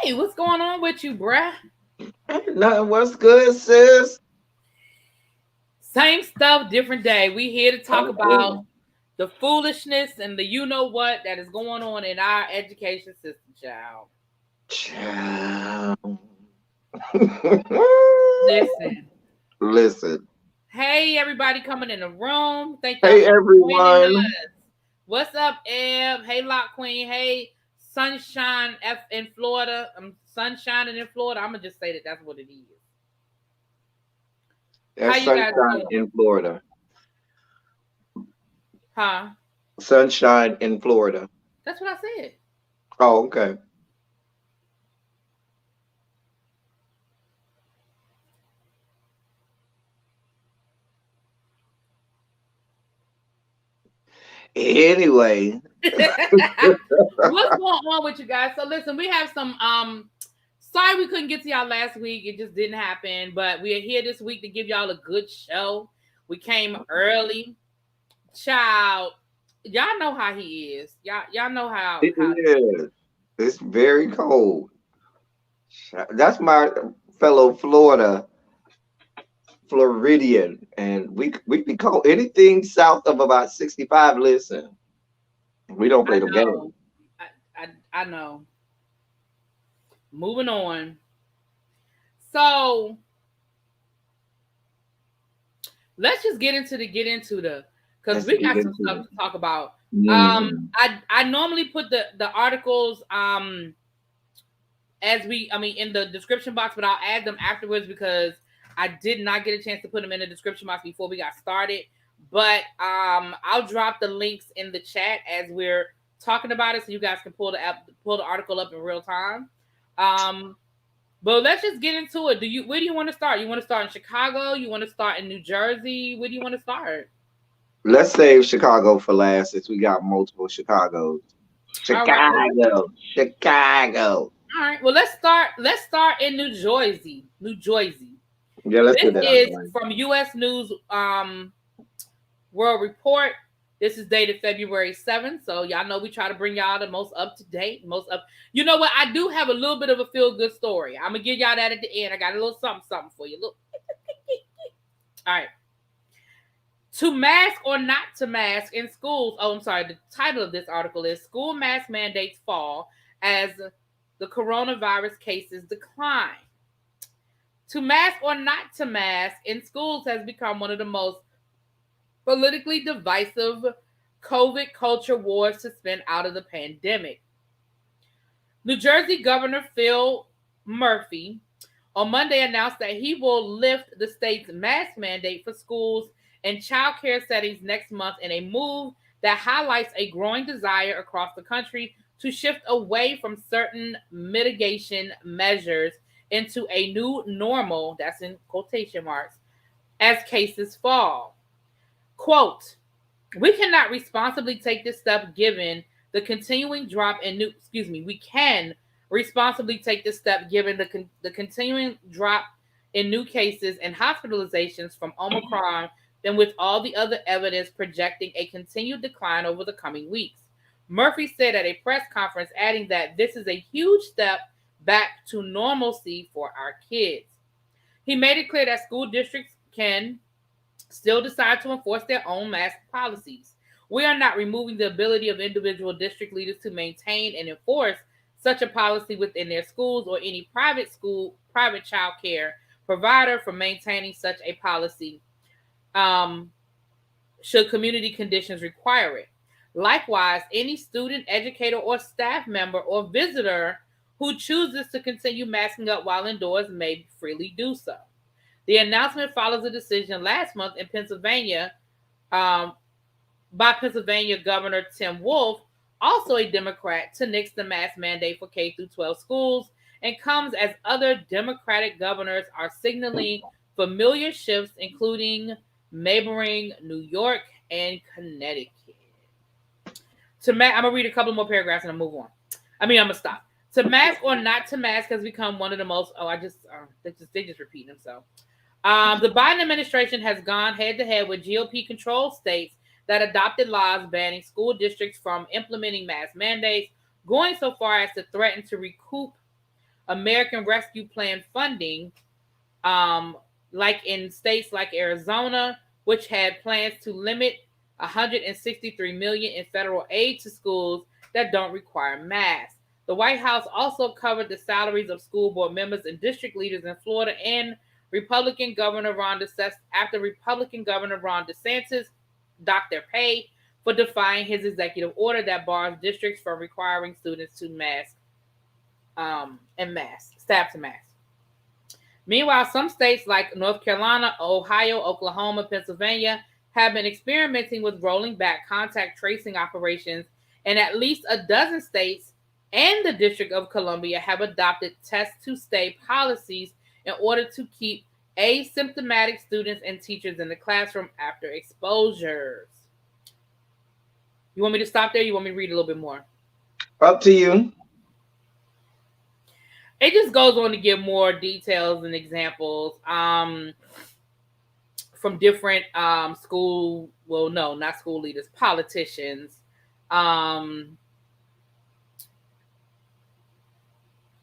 Hey, what's going on with you, bruh? Ain't nothing. What's good, sis? Same stuff, different day. We here to talk about Oh, the foolishness and the you know what that is going on in our education system, child. child. Listen. Listen. Hey, everybody coming in the room. Thank y'all Hey, for joining everyone. us. What's up, Eb? Hey, Lock Queen. Hey, Sunshine F in Florida. I'm sunshining in Florida. I'm gonna just say that that's what it is. How That's you guys sunshine doing? in Florida. Huh? Sunshine in Florida. That's what I said. Oh, okay. Anyway, What's going on with you guys? So listen, we have some sorry we couldn't get to y'all last week. It just didn't happen, but we are here this week to give y'all a good show. We came early. Child, y'all know how he is. Y'all know how it how is. It's very cold. That's my fellow Floridian, and we be cold. Anything south of about 65. Listen, we don't I play the game. know. I know. Moving on. So let's just get into the because Let's we get got some into stuff it. to talk about. Mhm. I normally put the articles as in the description box, but I'll add them afterwards because I did not get a chance to put them in the description box before we got started. But I'll drop the links in the chat as we're talking about it, so you guys can pull the article up in real time. Um, but let's just get into it. Where do you want to start? You want to start in Chicago? You want to start in New Jersey? Where do you want to start? Let's save Chicago for last since we got multiple Chicago's. All right. Well, Chicago, Chicago. all right. Well, let's start in New Jersey. New Jersey. Yeah, let's This get that out of the is way. from U.S. News World Report. This is dated February 7th. So y'all know we try to bring y'all the most up to date, most up. You know what? I do have a little bit of a feel good story. I'm gonna give y'all that at the end. I got a little something, something for you. Look. All right. To mask or not to mask in schools. Oh, I'm sorry. The title of this article is School Mask Mandates Fall as the Coronavirus Cases Decline. To mask or not to mask in schools has become one of the most politically divisive COVID culture wars to spin out of the pandemic. New Jersey Governor Phil Murphy on Monday announced that he will lift the state's mask mandate for schools and child care settings next month in a move that highlights a growing desire across the country to shift away from certain mitigation measures into a new normal, that's in quotation marks, as cases fall. Quote, we cannot responsibly take this step given the continuing drop in new, excuse me, we can responsibly take this step given the continuing drop in new cases and hospitalizations from Omicron than with all the other evidence projecting a continued decline over the coming weeks. Murphy said at a press conference, adding that this is a huge step back to normalcy for our kids. He made it clear that school districts can still decide to enforce their own mask policies. We are not removing the ability of individual district leaders to maintain and enforce such a policy within their schools or any private child care provider from maintaining such a policy um, should community conditions require it. Likewise, any student, educator, or staff member or visitor who chooses to continue masking up while indoors may freely do so. The announcement follows a decision last month in Pennsylvania um, by Pennsylvania Governor Tim Wolf, also a Democrat, to nix the mask mandate for K through 12 schools and comes as other Democratic governors are signaling familiar shifts, including neighboring New York and Connecticut. I'm gonna read a couple more paragraphs and I'll move on. I'm gonna stop. To mask or not to mask has become one of the most. Oh, they just repeat themselves. The Biden administration has gone head to head with GOP controlled states that adopted laws banning school districts from implementing mask mandates, going so far as to threaten to recoup American Rescue Plan funding, like in states like Arizona, which had plans to limit 163 million in federal aid to schools that don't require masks. The White House also covered the salaries of school board members and district leaders in Florida and Republican Governor Ron DeSantis after Republican Governor Ron DeSantis docked their pay for defying his executive order that bars districts from requiring students to mask staff to mask. Meanwhile, some states like North Carolina, Ohio, Oklahoma, Pennsylvania have been experimenting with rolling back contact tracing operations, and at least a dozen states and the District of Columbia have adopted test to stay policies in order to keep asymptomatic students and teachers in the classroom after exposures. You want me to stop there? You want me to read a little bit more? Up to you. It just goes on to give more details and examples from different school, well, no, not school leaders, politicians.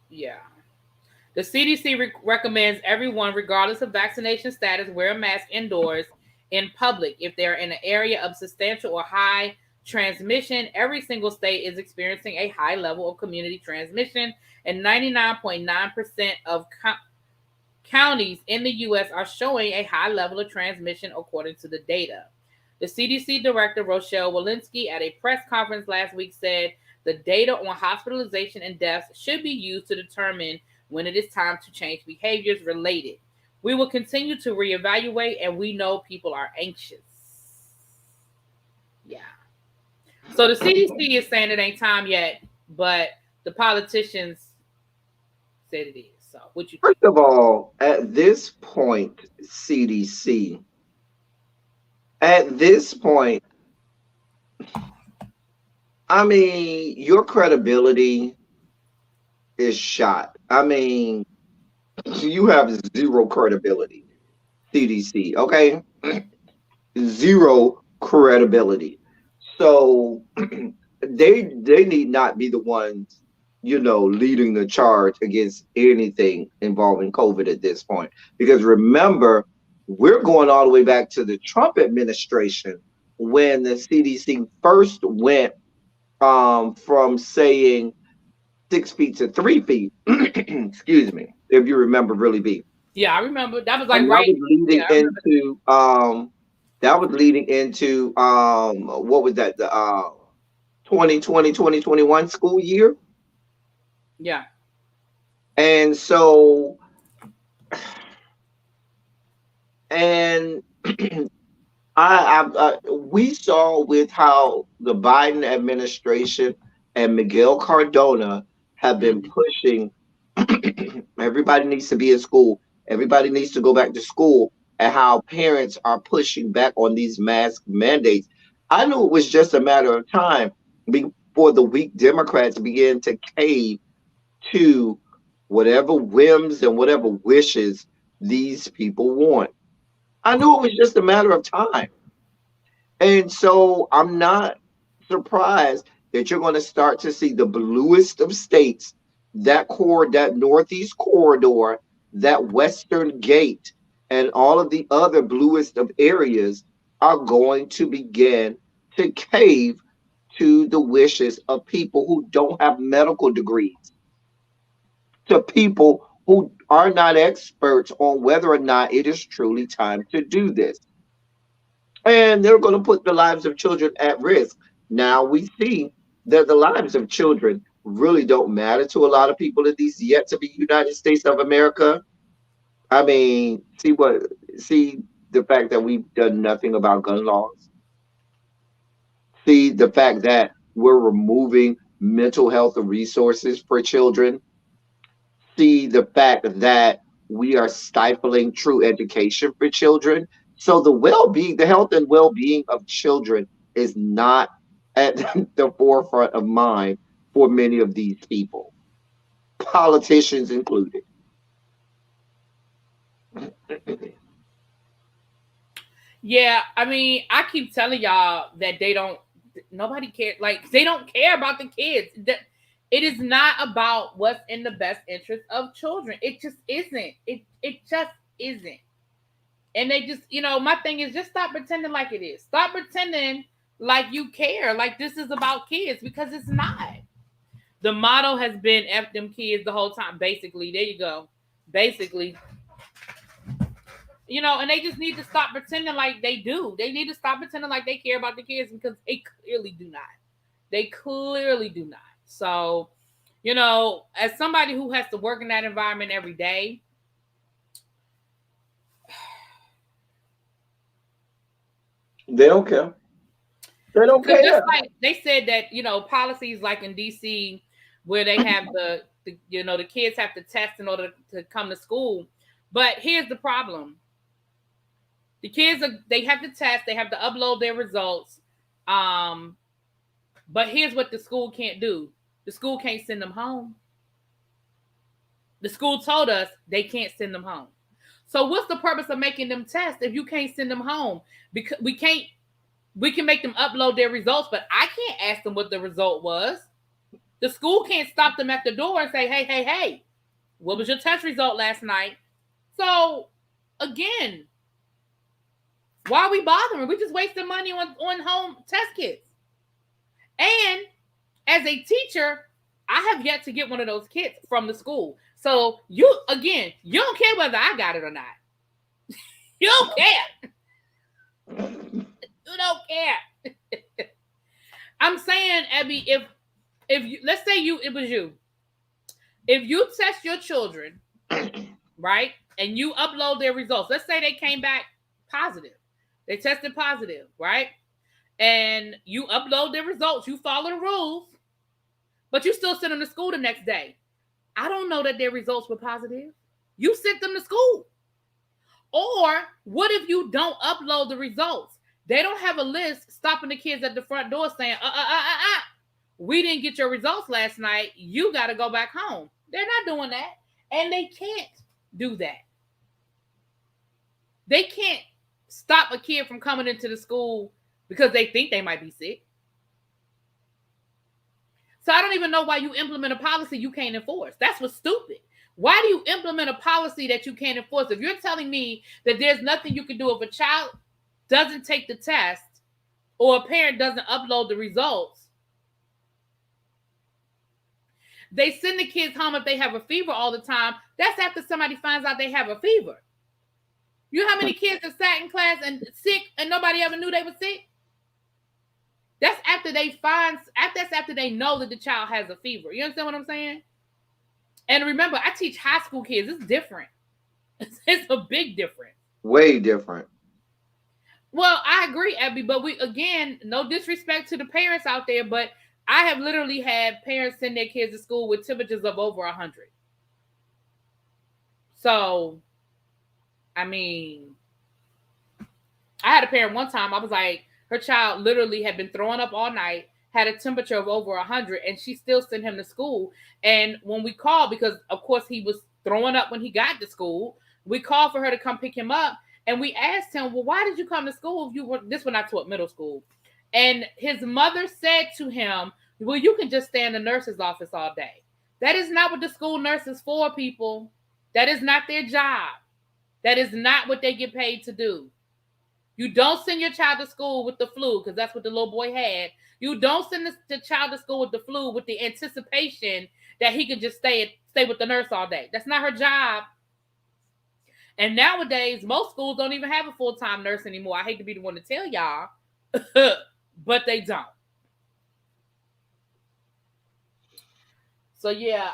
Yeah. The CDC recommends everyone, regardless of vaccination status, wear a mask indoors in public if they're in an area of substantial or high transmission. Every single state is experiencing a high level of community transmission, and 99.9% of counties in the U.S. are showing a high level of transmission according to the data. The CDC director, Rochelle Walensky, at a press conference last week said the data on hospitalization and deaths should be used to determine when it is time to change behaviors related. We will continue to reevaluate, and we know people are anxious. Yeah. So the CDC is saying it ain't time yet, but the politicians said it is. So what you think? First of all, at this point, CDC, at this point, I mean, your credibility is shot. I mean, you have zero credibility, CDC, okay? Zero credibility. So they need not be the ones, leading the charge against anything involving COVID at this point. Because remember, we're going all the way back to the Trump administration when the CDC first went from saying 6 feet to 3 feet. Excuse me, if you remember, really be. Yeah, I remember that was like And right. That was leading into what was that, the 2020 2021 school year. Yeah. And so and we saw with how the Biden administration and Miguel Cardona have been pushing everybody needs to be in school, everybody needs to go back to school, and how parents are pushing back on these mask mandates. I knew it was just a matter of time before the weak Democrats began to cave to whatever whims and whatever wishes these people want. I knew it was just a matter of time. And so I'm not surprised that you're going to start to see the bluest of states, that Northeast corridor, that Western gate, and all of the other bluest of areas are going to begin to cave to the wishes of people who don't have medical degrees, to people who are not experts on whether or not it is truly time to do this. And they're going to put the lives of children at risk. Now we see that the lives of children really don't matter to a lot of people in these yet to be United States of America. I mean, see the fact that we've done nothing about gun laws. See the fact that we're removing mental health resources for children. See the fact that we are stifling true education for children. So the health and well-being of children is not at the forefront of mind for many of these people, politicians included. Yeah, I mean, I keep telling y'all that nobody cares. Like, they don't care about the kids. It is not about what's in the best interest of children. It just isn't. It just isn't. And they just, my thing is just stop pretending like it is. Stop pretending like you care, like this is about kids, because it's not. The motto has been F them kids the whole time, basically. There you go. Basically. And they just need to stop pretending like they do. They need to stop pretending like they care about the kids, because they clearly do not. They clearly do not. So, as somebody who has to work in that environment every day, they don't care. They don't care. Just like they said that, policies like in DC where they have the kids have to test in order to come to school. But here's the problem. The kids they have to test, they have to upload their results. But here's what the school can't do. The school can't send them home. The school told us they can't send them home. So what's the purpose of making them test if you can't send them home? Because we can make them upload their results, but I can't ask them what the result was. The school can't stop them at the door and say, hey, what was your test result last night? So again, why are we bothering? We just wasting money on home test kits. And as a teacher, I have yet to get one of those kits from the school. So you don't care whether I got it or not. You don't care. You don't care. I'm saying, Abby, if you, let's say it was you. If you test your children, right, and you upload their results, let's say they came back positive. They tested positive, right? And you upload their results, you follow the rules, but you still send them to school the next day. I don't know that their results were positive. You sent them to school. Or what if you don't upload the results? They don't have a list stopping the kids at the front door saying, we didn't get your results last night. You got to go back home. They're not doing that. And they can't do that. They can't stop a kid from coming into the school because they think they might be sick. So I don't even know why you implement a policy you can't enforce. That's what's stupid. Why do you implement a policy that you can't enforce? If you're telling me that there's nothing you can do if a child doesn't take the test or a parent doesn't upload the results, they send the kids home if they have a fever all the time. That's after somebody finds out they have a fever. You know how many kids have sat in class and sick and nobody ever knew they were sick? That's after they know that the child has a fever. You understand what I'm saying? And remember, I teach high school kids. It's different. It's a big difference. Way different. Well, I agree, Abby, but no disrespect to the parents out there, but I have literally had parents send their kids to school with temperatures of over 100. So, I mean, I had a parent one time, I was like, her child literally had been throwing up all night, had a temperature of over 100, and she still sent him to school. And when we called, because of course he was throwing up when he got to school, we called for her to come pick him up. And we asked him, well, why did you come to school if you were, this when I taught middle school? And his mother said to him, well, you can just stay in the nurse's office all day. That is not what the school nurse is for, people. That is not their job. That is not what they get paid to do. You don't send your child to school with the flu, because that's what the little boy had. You don't send the child to school with the flu with the anticipation that he could just stay with the nurse all day. That's not her job. And nowadays, most schools don't even have a full-time nurse anymore. I hate to be the one to tell y'all, but they don't. So yeah,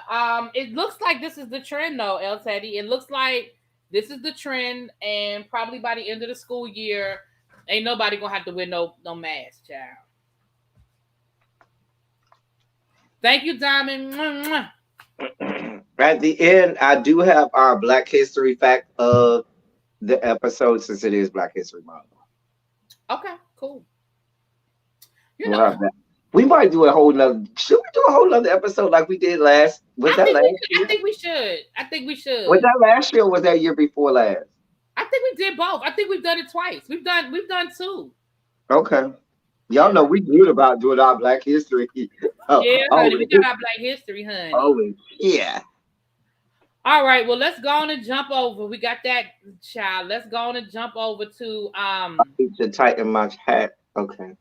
it looks like this is the trend though, El Teddy. It looks like this is the trend, and probably by the end of the school year, ain't nobody gonna have to wear no mask, child. Thank you, Diamond. At the end, I do have our Black History fact of the episode, since it is Black History Month. Okay, cool. We might do a whole nother. Should we do a whole nother episode like we did last? I think we should. Was that last year or was that year before last? I think we did both. I think we've done it twice. We've done two. Okay. Y'all know we good about doing our Black History. Yeah, honey, we Always. got our Black History, honey. Always. Yeah. All right, well, let's go on and jump over. We got that, child. Let's go on and jump over to Need to tighten my hat. Okay.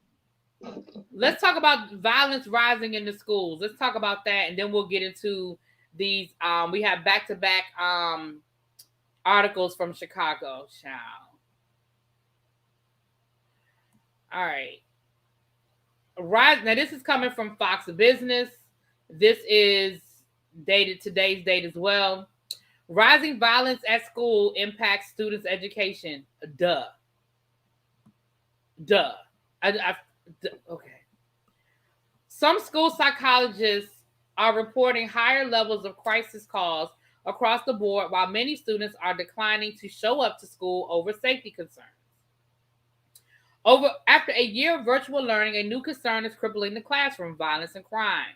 let's talk about violence rising in the schools. Let's talk about that, and then we'll get into these. We have back-to-back articles from Chicago, child. All right. Rise. Now, this is coming from Fox Business. This is dated today's date as well. Rising violence at school impacts students' education. Duh. Okay. Some school psychologists are reporting higher levels of crisis calls across the board, while many students are declining to show up to school over safety concerns. After a year of virtual learning, a new concern is crippling the classroom: violence and crime.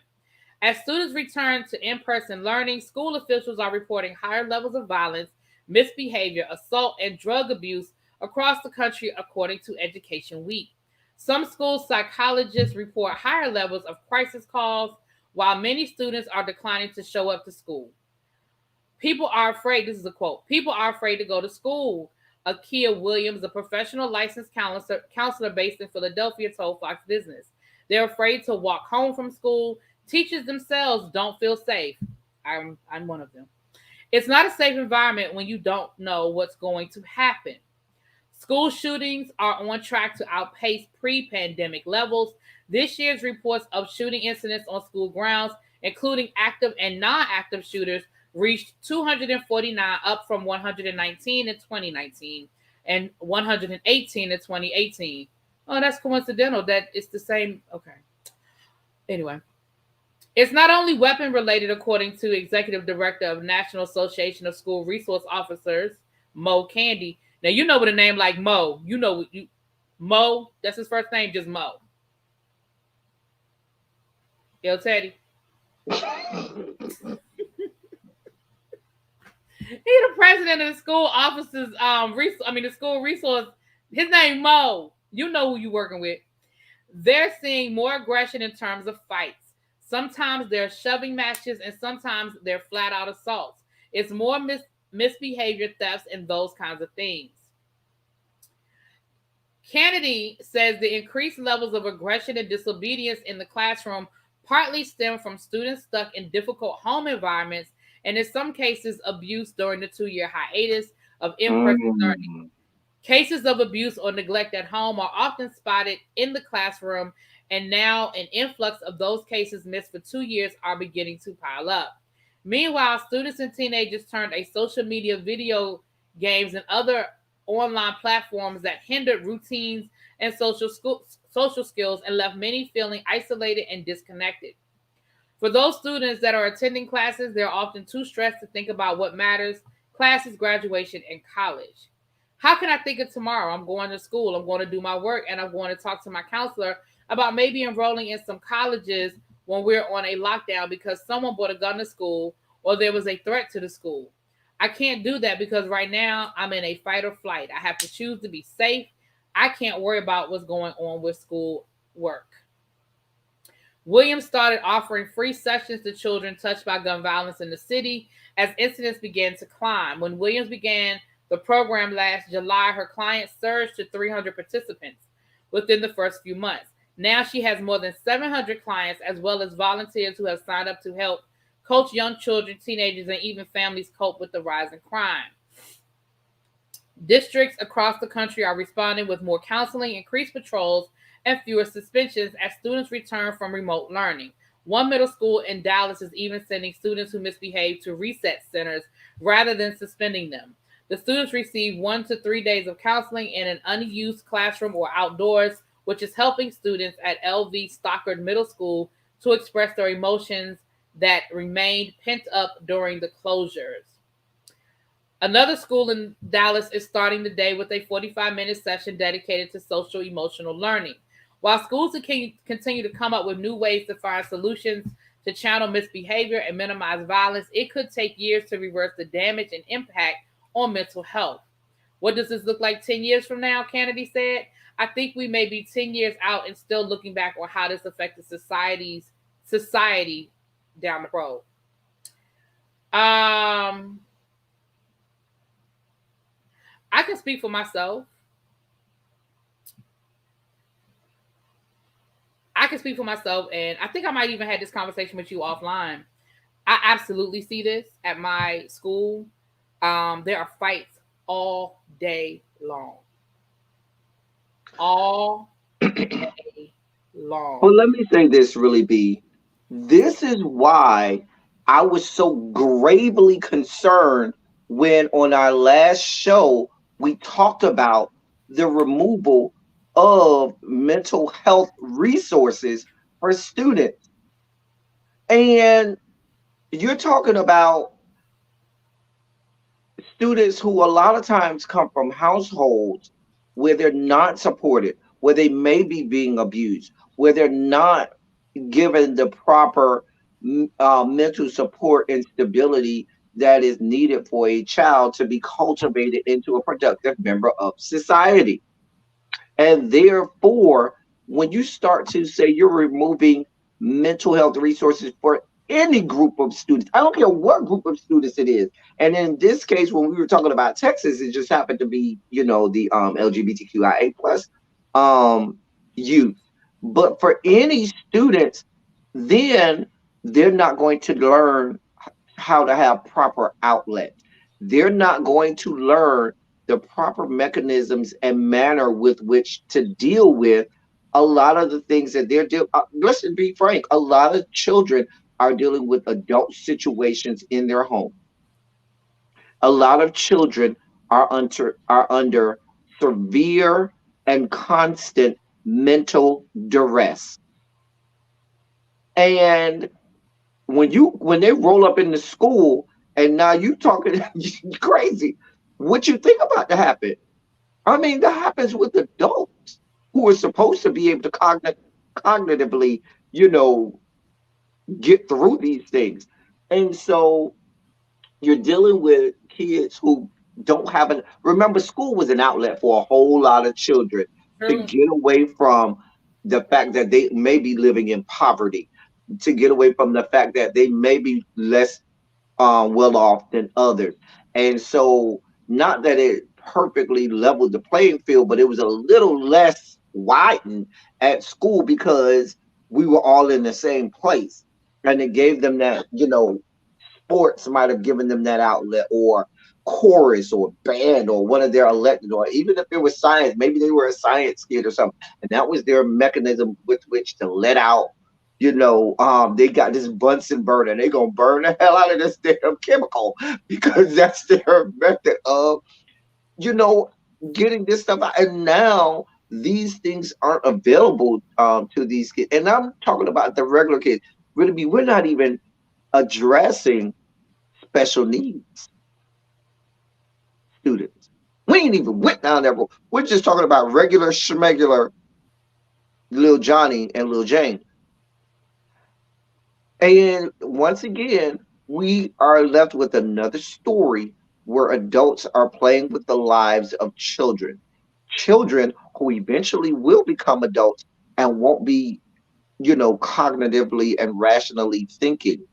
As students return to in-person learning, school officials are reporting higher levels of violence, misbehavior, assault, and drug abuse across the country, according to Education Week. Some school psychologists report higher levels of crisis calls, while many students are declining to show up to school. People are afraid, this is a quote, people are afraid to go to school. Akia Williams, a professional licensed counselor based in Philadelphia, told Fox Business. They're afraid to walk home from school. Teachers themselves don't feel safe. I'm one of them. It's not a safe environment when you don't know what's going to happen. School shootings are on track to outpace pre-pandemic levels. This year's reports of shooting incidents on school grounds, including active and non-active shooters, reached 249, up from 119 in 2019 and 118 in 2018. Oh, that's coincidental that it's the same. Okay. Anyway. It's not only weapon related, according to Executive Director of National Association of School Resource Officers, Mo Candy. Now, you know with a name like Mo, Mo, that's his first name, just Mo. Yo, Teddy. He's the president of the school officers, the school resource. His name Mo. You know who you're working with. They're seeing more aggression in terms of fights. Sometimes they're shoving matches, and sometimes they're flat out assaults. It's more misbehavior, thefts, and those kinds of things. Kennedy says the increased levels of aggression and disobedience in the classroom partly stem from students stuck in difficult home environments, and in some cases, abuse during the 2-year hiatus of in-person learning. Cases of abuse or neglect at home are often spotted in the classroom, and now an influx of those cases missed for 2 years are beginning to pile up. Meanwhile, students and teenagers turned to social media, video games, and other online platforms that hindered routines and social skills and left many feeling isolated and disconnected. For those students that are attending classes, they're often too stressed to think about what matters: classes, graduation, and college. How can I think of tomorrow? I'm going to school, I'm going to do my work, and I'm going to talk to my counselor about maybe enrolling in some colleges when we're on a lockdown because someone brought a gun to school or there was a threat to the school. I can't do that because right now I'm in a fight or flight. I have to choose to be safe. I can't worry about what's going on with school work. Williams started offering free sessions to children touched by gun violence in the city as incidents began to climb. When Williams began the program last July, her clients surged to 300 participants within the first few months. Now she has more than 700 clients, as well as volunteers who have signed up to help coach young children, teenagers, and even families cope with the rise in crime. Districts across the country are responding with more counseling, increased patrols, and fewer suspensions as students return from remote learning. One middle school in Dallas is even sending students who misbehave to reset centers rather than suspending them. The students receive 1 to 3 days of counseling in an unused classroom or outdoors, which is helping students at LV Stockard Middle School to express their emotions that remained pent up during the closures. Another school in Dallas is starting the day with a 45-minute session dedicated to social emotional learning. While schools continue to come up with new ways to find solutions to channel misbehavior and minimize violence, it could take years to reverse the damage and impact on mental health. What does this look like 10 years from now? Kennedy said. I think we may be 10 years out and still looking back on how this affected society down the road. I can speak for myself. I can speak for myself, and I think I might even had this conversation with you offline. I absolutely see this at my school. There are fights all day long. All day long. Well, let me say this really, B. This is why I was so gravely concerned when on our last show we talked about the removal of mental health resources for students. And you're talking about students who a lot of times come from households where they're not supported, where they may be being abused, where they're not given the proper mental support and stability that is needed for a child to be cultivated into a productive member of society. And therefore, when you start to say you're removing mental health resources for any group of students, I don't care what group of students it is. And in this case, when we were talking about Texas, it just happened to be, the LGBTQIA plus um, youth. But for any students, then they're not going to learn how to have proper outlets. They're not going to learn the proper mechanisms and manner with which to deal with a lot of the things that they're dealing. Let's be frank, a lot of children are dealing with adult situations in their home. A lot of children are under severe and constant mental duress. And when they roll up in the school and now you talking crazy, what you think about to happen? I mean, that happens with adults who are supposed to be able to cognitively, you know, get through these things. And so you're dealing with kids who don't have an remember school was an outlet for a whole lot of children to True. get away from the fact that they may be living in poverty, to get away from the fact that they may be less well off than others. And so, not that it perfectly leveled the playing field, but it was a little less widened at school because we were all in the same place. And it gave them that, sports might have given them that outlet, or chorus or band or one of their elected, or even if it was science, maybe they were a science kid or something. And that was their mechanism with which to let out they got this Bunsen burner. They gonna burn the hell out of this damn chemical because that's their method of, you know, getting this stuff out. And now these things aren't available to these kids. And I'm talking about the regular kids. Really, we're not even addressing special needs students. We ain't even went down that road. We're just talking about regular schmegular Lil Johnny and Lil Jane. And once again, we are left with another story where adults are playing with the lives of children. Children who eventually will become adults and won't be, cognitively and rationally thinking.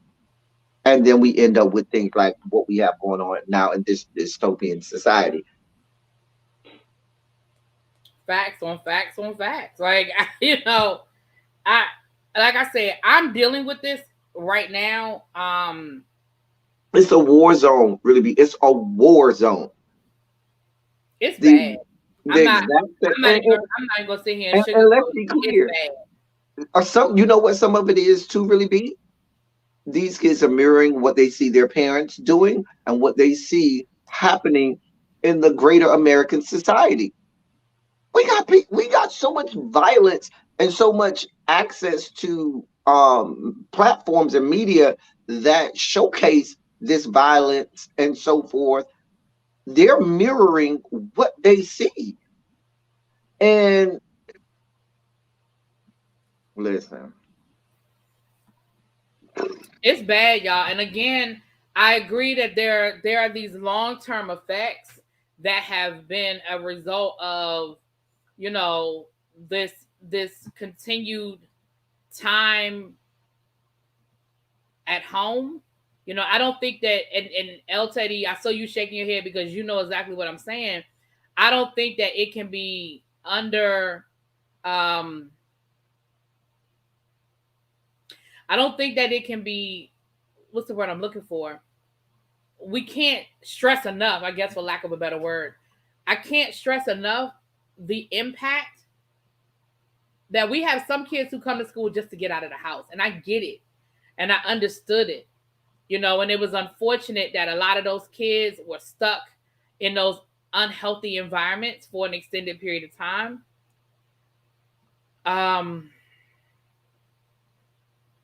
And then we end up with things like what we have going on now in this dystopian society. Facts on facts on facts. Like I like I said, I'm dealing with this right now. It's a war zone, really. It's a war zone. It's The bad. the exact I'm not even gonna sit here and and let's sugarcoat be it. It's clear. bad. Or some, what some of it is too, really be? These kids are mirroring what they see their parents doing and what they see happening in the greater American society. We got so much violence and so much access to platforms and media that showcase this violence and so forth. They're mirroring what they see. And listen, It's bad, y'all. And again, I agree that there are these long term effects that have been a result of you know this continued time at home. You know, I don't think that, and El Teddy, I saw you shaking your head because you know exactly what I'm saying. I don't think that it can be under, I don't think that it can be, what's the word I'm looking for? We can't stress enough, I guess, for lack of a better word. I can't stress enough the impact that we have some kids who come to school just to get out of the house. And I get it. And I understood it. You know, and it was unfortunate that a lot of those kids were stuck in those unhealthy environments for an extended period of time. But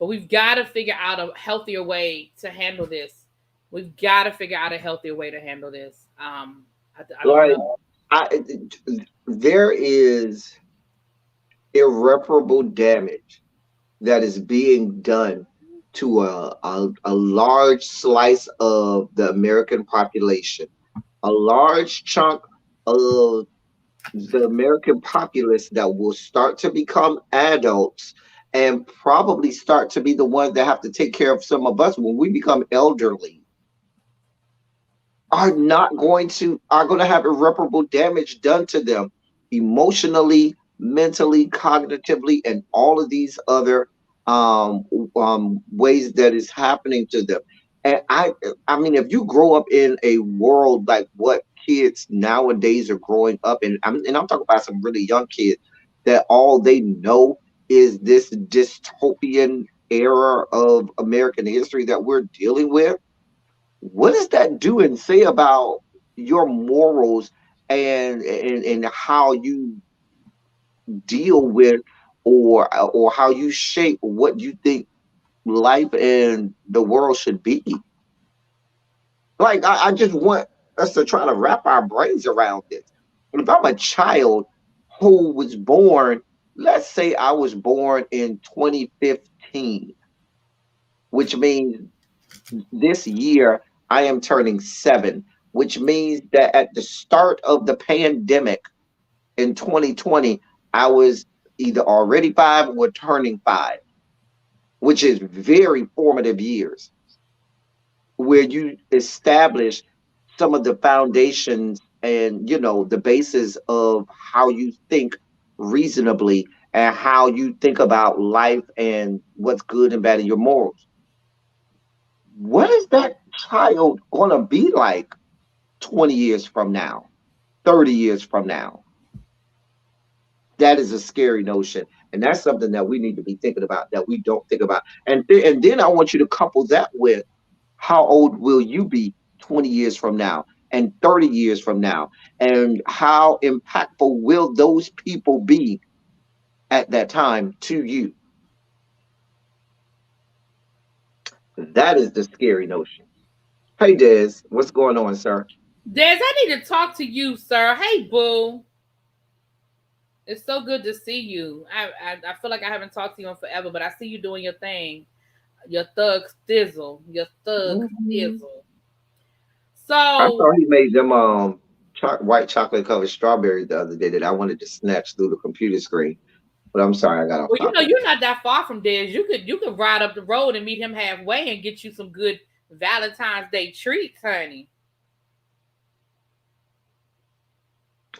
we've got to figure out a healthier way to handle this. We've got to figure out a healthier way to handle this. I don't Like, know. there is irreparable damage that is being done to a large slice of the American population, a large chunk of the American populace that will start to become adults and probably start to be the ones that have to take care of some of us when we become elderly are going to have irreparable damage done to them emotionally, mentally, cognitively, and all of these other ways that is happening to them. And I mean, if you grow up in a world like what kids nowadays are growing up in, and I'm talking about some really young kids that all they know is this dystopian era of American history that we're dealing with. What does that do and say about your morals and how you deal with or how you shape what you think life and the world should be? Like I just want us to try to wrap our brains around this. If I'm a child who was born, let's say I was born in 2015, which means this year I am turning 7, which means that at the start of the pandemic in 2020, I was either already 5 or turning 5, which is very formative years where you establish some of the foundations and the basis of how you think reasonably and how you think about life and what's good and bad in your morals. What is that child going to be like 20 years from now, 30 years from now? That is a scary notion. And that's something that we need to be thinking about that we don't think about. And then I want you to couple that with how old will you be 20 years from now and 30 years from now? And how impactful will those people be at that time to you? That is the scary notion. Hey, Des, what's going on, sir? Des, I need to talk to you, sir. Hey, boo. It's so good to see you. I feel like I haven't talked to you in forever, but I see you doing your thing. Your thug thizzle. Your thug Mhm. thizzle. I So, thought he made them white chocolate covered strawberries the other day that I wanted to snatch through the computer screen. But I'm sorry, I got off well, you know, topic. you're not that far from Des. You could ride up the road and meet him halfway and get you some good Valentine's Day treats, honey.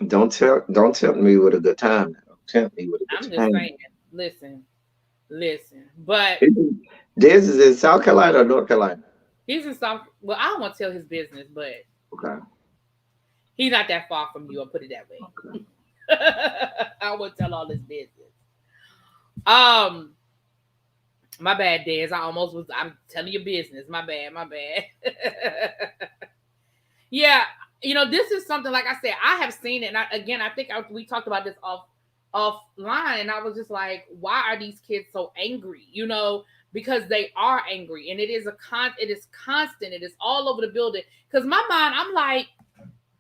Don't tempt me with a good time now. Don't tempt me with a good I'm just time. saying. Listen, listen. But Des is in South Carolina or North Carolina. he's in South. Well, I don't want to tell his business, but Okay. he's not that far from you. I'll put it that way. Okay. I won't tell all his business. Um, my bad, Des. I almost was. I'm telling your business. My bad. My bad. Yeah, this is something like I said. I have seen it, and I think we talked about this offline, and I was just like, why are these kids so angry? Because they are angry, and it is it is constant. It is all over the building. Because my mind, I'm like,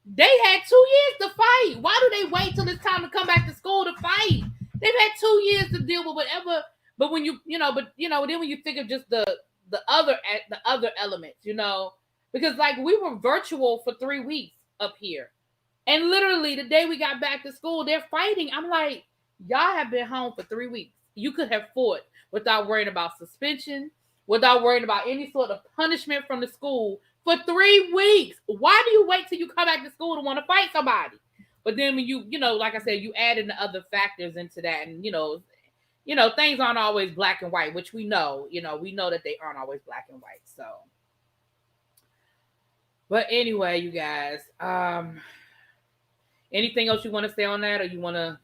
they had 2 years to fight. Why do they wait till it's time to come back to school to fight? They've had 2 years to deal with whatever. But when then when you think of just the other elements, because like we were virtual for 3 weeks up here, and literally the day we got back to school, they're fighting. I'm like, y'all have been home for 3 weeks. You could have fought without worrying about suspension, without worrying about any sort of punishment from the school for 3 weeks. Why do you wait till you come back to school to want to fight somebody? But then when you know, like I said, you add in the other factors into that, and things aren't always black and white, which we know that they aren't always black and white. So, but anyway, you guys, anything else you want to say on that, or you want to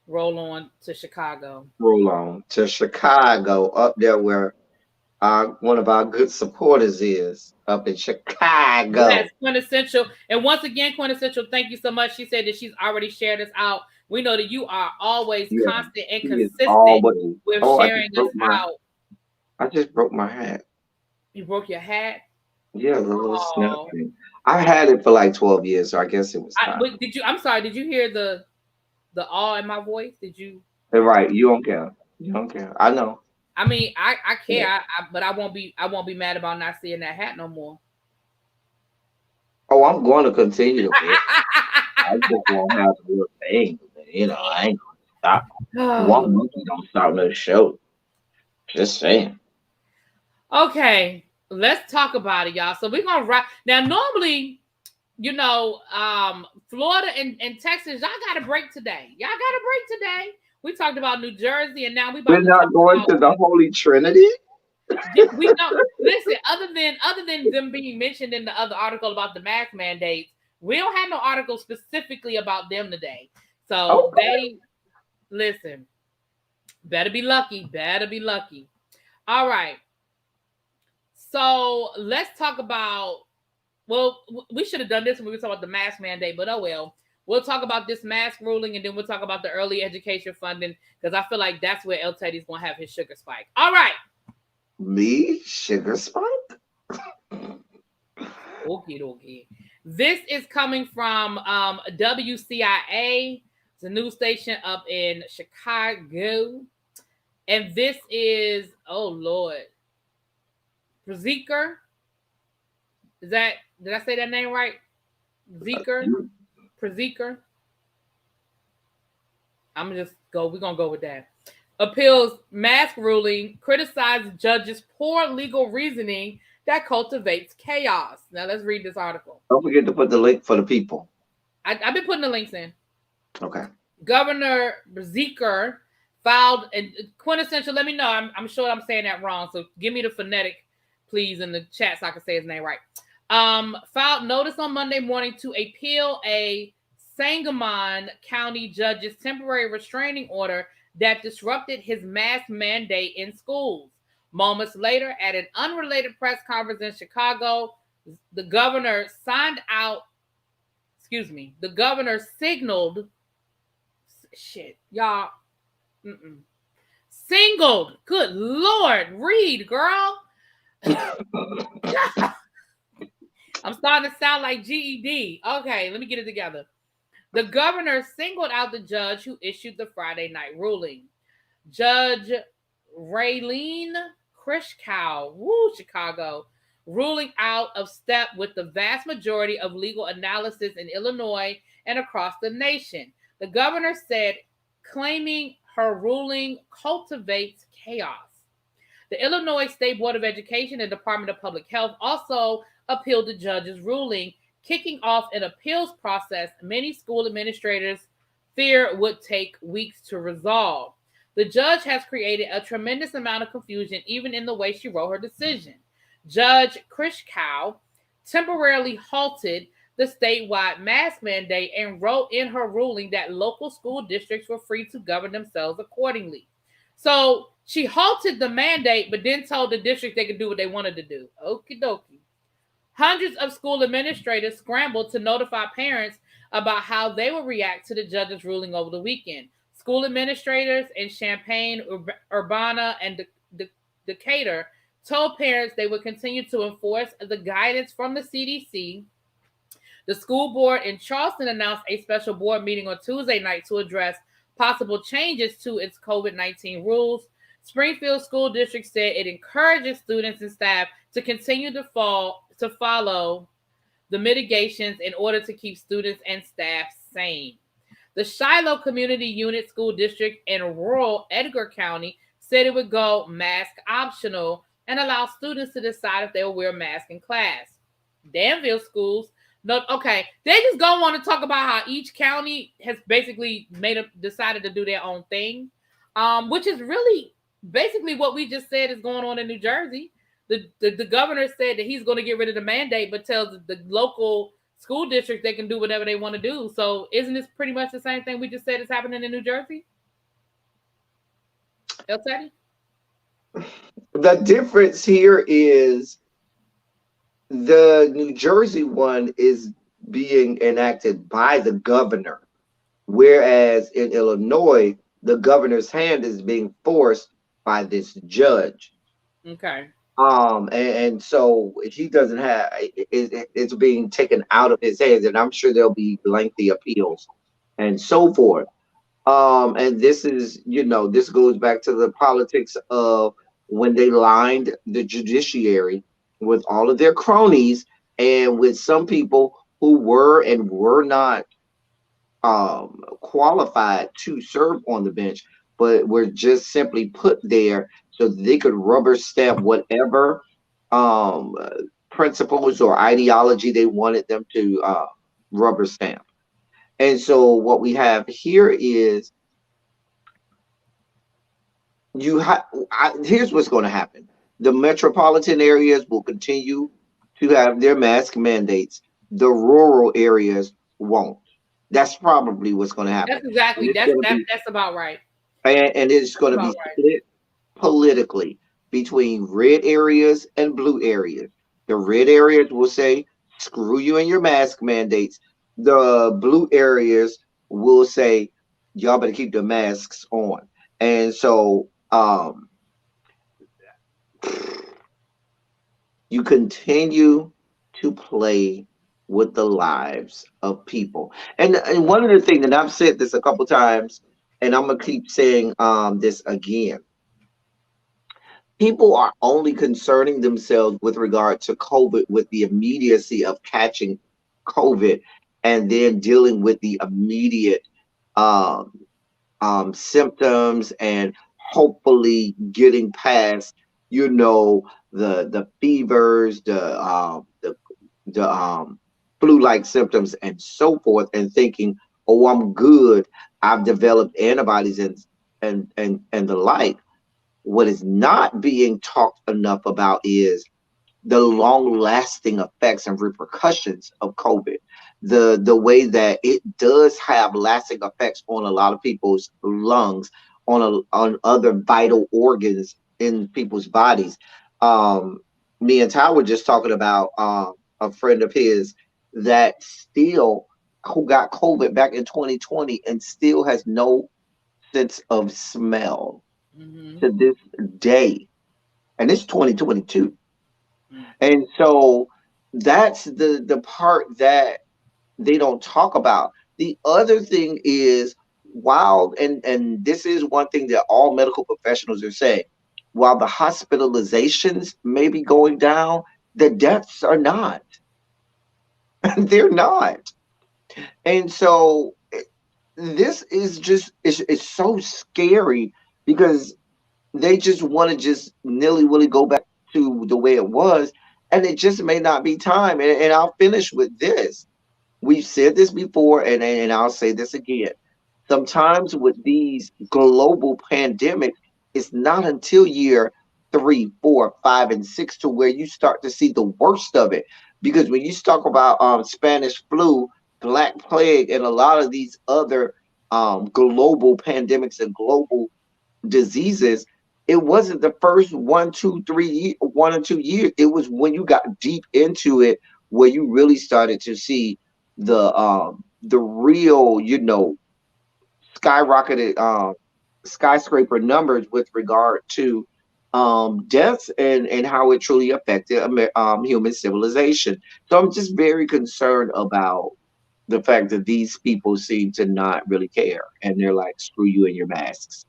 roll on to Chicago? Roll on to Chicago, up there where one of our good supporters is, up in Chicago. Yes, Quintessential. And once again, Quintessential, thank you so much. She said that she's already shared us out. We know that you are always constant and consistent with sharing us out. I just broke my hat. You broke your hat? Yeah, the little snap thing. I had it for like 12 years, so I guess it was time. I'm sorry, did you hear the awe in my voice? Did you? Right, you don't care. You don't care. I know. I mean, I care, yeah. But I won't be mad about not seeing that hat no more. Oh, I'm going to continue to wear it. I just won't have to look thing. I ain't gonna stop. One monkey don't stop no show. Just saying. Okay, let's talk about it, y'all. So we're gonna wrap now. Normally, Florida and Texas, y'all got a break today. We talked about New Jersey, and now we're not going to the Holy Trinity. We don't listen. Other than them being mentioned in the other article about the mask mandates, we don't have no article specifically about them today. So they listen. Better be lucky. All right. So let's talk about. Well, we should have done this when we were talking about the mask mandate, but oh well. We'll talk about this mask ruling, and then we'll talk about the early education funding, because I feel like that's where El Teddy's going to have his sugar spike. All right. Me? Sugar spike? Okay. This is coming from WCIA. It's a news station up in Chicago. And this is, oh, Lord. Zeker. Did I say that name right? Zeker. I'm gonna we're gonna go with that. Appeals mask ruling, criticizes judge's poor legal reasoning that cultivates chaos. Now let's read this article. Don't forget to put the link for the people. I've been putting the links in. Okay. Governor Zeker filed, and Quintessential, let me know. I'm sure I'm saying that wrong, so give me the phonetic, please, in the chat so I can say his name right. Filed notice on Monday morning to appeal a Sangamon County judge's temporary restraining order that disrupted his mask mandate in schools. Moments later, at an unrelated press conference in Chicago, the governor signaled, singled, good Lord, read, girl. I'm starting to sound like GED. Okay, let me get it together. The governor singled out the judge who issued the Friday night ruling. Judge Raylene Krishkow, Chicago, ruling out of step with the vast majority of legal analysis in Illinois and across the nation. The governor said, claiming her ruling cultivates chaos. The Illinois State Board of Education and Department of Public Health also appealed the judge's ruling, kicking off an appeals process many school administrators fear would take weeks to resolve. The judge has created a tremendous amount of confusion even in the way she wrote her decision. Judge Krishkow temporarily halted the statewide mask mandate and wrote in her ruling that local school districts were free to govern themselves accordingly. So she halted the mandate, but then told the district they could do what they wanted to do. Okie dokie. Hundreds of school administrators scrambled to notify parents about how they would react to the judge's ruling over the weekend. School administrators in Champaign, Urbana, and Decatur told parents they would continue to enforce the guidance from the CDC. The school board in Charleston announced a special board meeting on Tuesday night to address possible changes to its COVID-19 rules. Springfield School District said it encourages students and staff to continue to follow the mitigations in order to keep students and staff sane. The Shiloh Community Unit School District in rural Edgar County said it would go mask optional and allow students to decide if they will wear a mask in class. Danville schools, no, okay, they just don't want to talk about how each county has basically decided to do their own thing, which is really basically what we just said is going on in New Jersey. The governor said that he's going to get rid of the mandate, but tells the local school districts they can do whatever they want to do. So isn't this pretty much the same thing we just said is happening in New Jersey? El Teddy? The difference here is the New Jersey one is being enacted by the governor, whereas in Illinois, the governor's hand is being forced by this judge. Okay. And so he doesn't have it's being taken out of his hands, and I'm sure there'll be lengthy appeals and so forth. And this is, this goes back to the politics of when they lined the judiciary with all of their cronies and with some people who were and were not qualified to serve on the bench, but were just simply put there so they could rubber stamp whatever principles or ideology they wanted them to rubber stamp. And so what we have here is here's what's going to happen. The metropolitan areas will continue to have their mask mandates. The rural areas won't. That's probably what's going to happen. That's exactly that's about right. And it's going to be split politically between red areas and blue areas. The red areas will say, screw you and your mask mandates. The blue areas will say, y'all better keep the masks on. And so you continue to play with the lives of people. And one of the things, and I've said this a couple times, and I'm going to keep saying this again. People are only concerning themselves with regard to COVID with the immediacy of catching COVID and then dealing with the immediate symptoms and hopefully getting past, the fevers, the flu-like symptoms and so forth, and thinking, oh, I'm good. I've developed antibodies and the like. What is not being talked enough about is the long-lasting effects and repercussions of COVID. The way that it does have lasting effects on a lot of people's lungs, on other vital organs in people's bodies. Me and Ty were just talking about a friend of his that who got COVID back in 2020 and still has no sense of smell to this day, and it's 2022. And so that's the part that they don't talk about. The other thing is, while and this is one thing that all medical professionals are saying, while the hospitalizations may be going down, the deaths are not. They're not. And so this is just it's so scary, because they just want to just nilly-willy go back to the way it was, and it just may not be time. And I'll finish with this. We've said this before, and I'll say this again. Sometimes with these global pandemics, it's not until year 3, 4, 5, and 6 to where you start to see the worst of it. Because when you talk about Spanish flu, Black Plague, and a lot of these other global pandemics and global diseases, it wasn't the first 1 or 2 years. It was when you got deep into it where you really started to see the real, skyrocketed skyscraper numbers with regard to deaths and how it truly affected human civilization. So I'm just very concerned about the fact that these people seem to not really care, and they're like, screw you and your masks.